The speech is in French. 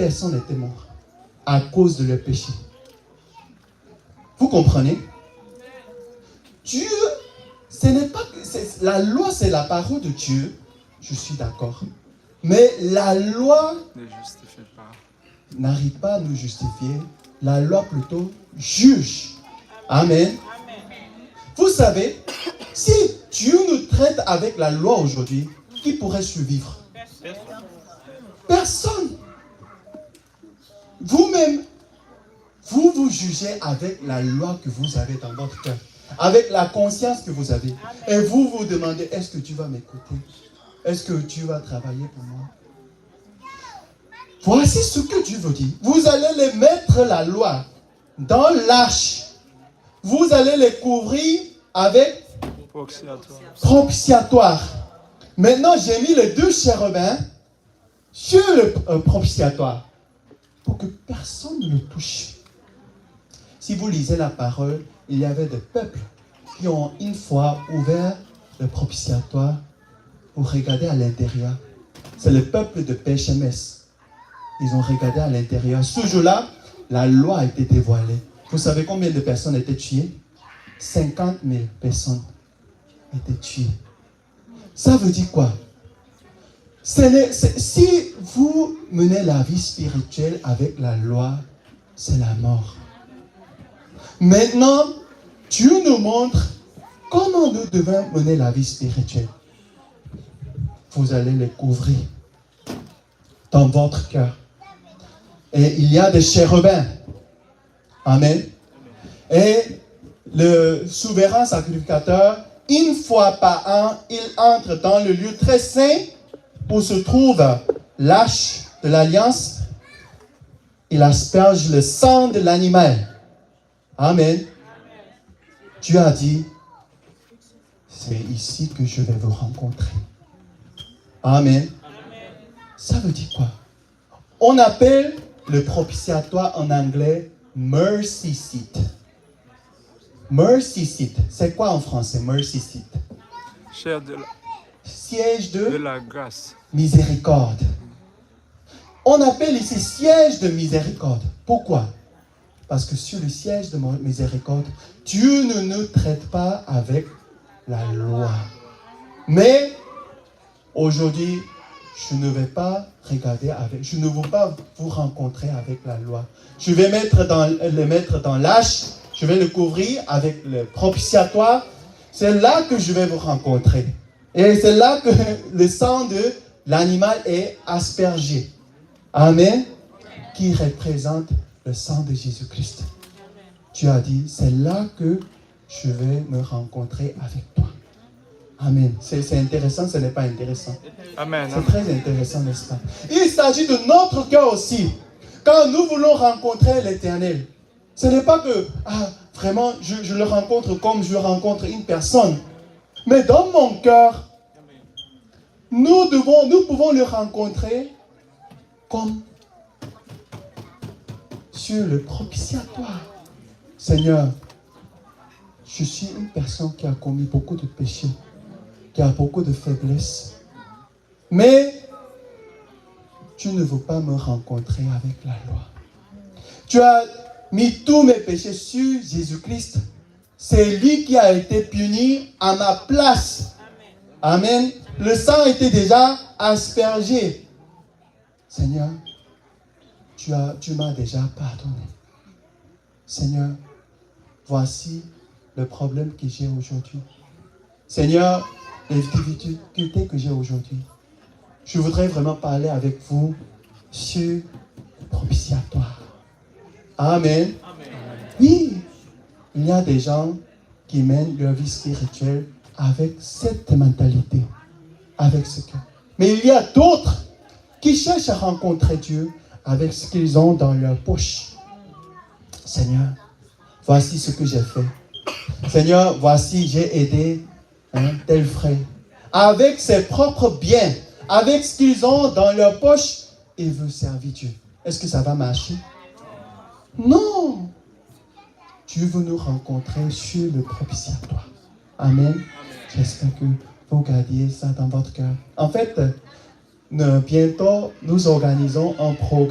personnes étaient mortes à cause de leur péché. Vous comprenez? Dieu, ce n'est pas que la loi, c'est la parole de Dieu. Je suis d'accord. Mais la loi Ne justifie pas. n'arrive pas à nous justifier. La loi plutôt juge. Amen. Vous savez, si Dieu nous traite avec la loi aujourd'hui, qui pourrait survivre? Personne. Vous-même, vous vous jugez avec la loi que vous avez dans votre cœur, avec la conscience que vous avez. Et vous vous demandez, est-ce que tu vas m'écouter? Est-ce que tu vas travailler pour moi? Voici ce que Dieu vous dit. Vous allez les mettre la loi dans l'arche. Vous allez les couvrir avec propitiatoire. Maintenant, j'ai mis les 2 chérubins sur le propitiatoire pour que personne ne le touche. Si vous lisez la parole, il y avait des peuples qui ont une fois ouvert le propitiatoire pour regarder à l'intérieur. C'est le peuple de Péchémès. Ils ont regardé à l'intérieur. Ce jour-là, la loi a été dévoilée. Vous savez combien de personnes étaient tuées? 50 000 personnes étaient tuées. Ça veut dire quoi? Si vous menez la vie spirituelle avec la loi, c'est la mort. Maintenant, Dieu nous montre comment nous devons mener la vie spirituelle. Vous allez les couvrir dans votre cœur. Et il y a des chérubins. Amen. Et le souverain sacrificateur, une fois par an, il entre dans le lieu très saint où se trouve l'arche de l'alliance. Il asperge le sang de l'animal. Amen. Dieu a dit, c'est ici que je vais vous rencontrer. Amen. Ça veut dire quoi? On appelle le propitiatoire en anglais mercy seat. Mercy seat. C'est quoi en français, mercy seat? Siège de la grâce. Miséricorde. On appelle ici siège de miséricorde. Pourquoi? Parce que sur le siège de miséricorde, Dieu ne nous traite pas avec la loi. Mais aujourd'hui, je ne vais pas regarder avec, je ne veux pas vous rencontrer avec la loi. Je vais le mettre dans l'arche, je vais le couvrir avec le propitiatoire. C'est là que je vais vous rencontrer. Et c'est là que le sang de l'animal est aspergé. Amen. Qui représente le sang de Jésus-Christ. Tu as dit, c'est là que je vais me rencontrer avec toi. Amen. C'est intéressant, ce n'est pas intéressant. Amen. C'est très intéressant, n'est-ce pas? Il s'agit de notre cœur aussi. Quand nous voulons rencontrer l'Éternel, ce n'est pas que, vraiment, je le rencontre comme je rencontre une personne. Mais dans mon cœur, nous pouvons le rencontrer comme sur le propitiatoire. Seigneur, je suis une personne qui a commis beaucoup de péchés, qui a beaucoup de faiblesses. Mais tu ne veux pas me rencontrer avec la loi. Tu as mis tous mes péchés sur Jésus-Christ. C'est lui qui a été puni à ma place. Amen. Le sang était déjà aspergé. Seigneur, tu m'as déjà pardonné. Seigneur, voici le problème que j'ai aujourd'hui. Seigneur, les difficultés que j'ai aujourd'hui. Je voudrais vraiment parler avec vous sur le propitiatoire. Amen. Amen. Oui, il y a des gens qui mènent leur vie spirituelle avec cette mentalité, avec ce cœur. Mais il y a d'autres qui cherchent à rencontrer Dieu avec ce qu'ils ont dans leur poche. Seigneur, voici ce que j'ai fait. Seigneur, voici, j'ai aidé tel frère. Avec ses propres biens, avec ce qu'ils ont dans leur poche, ils veulent servir Dieu. Est-ce que ça va marcher? Non. Dieu veut nous rencontrer sur le propitiatoire. Amen. J'espère que vous gardiez ça dans votre cœur. En fait, bientôt, nous organisons un programme.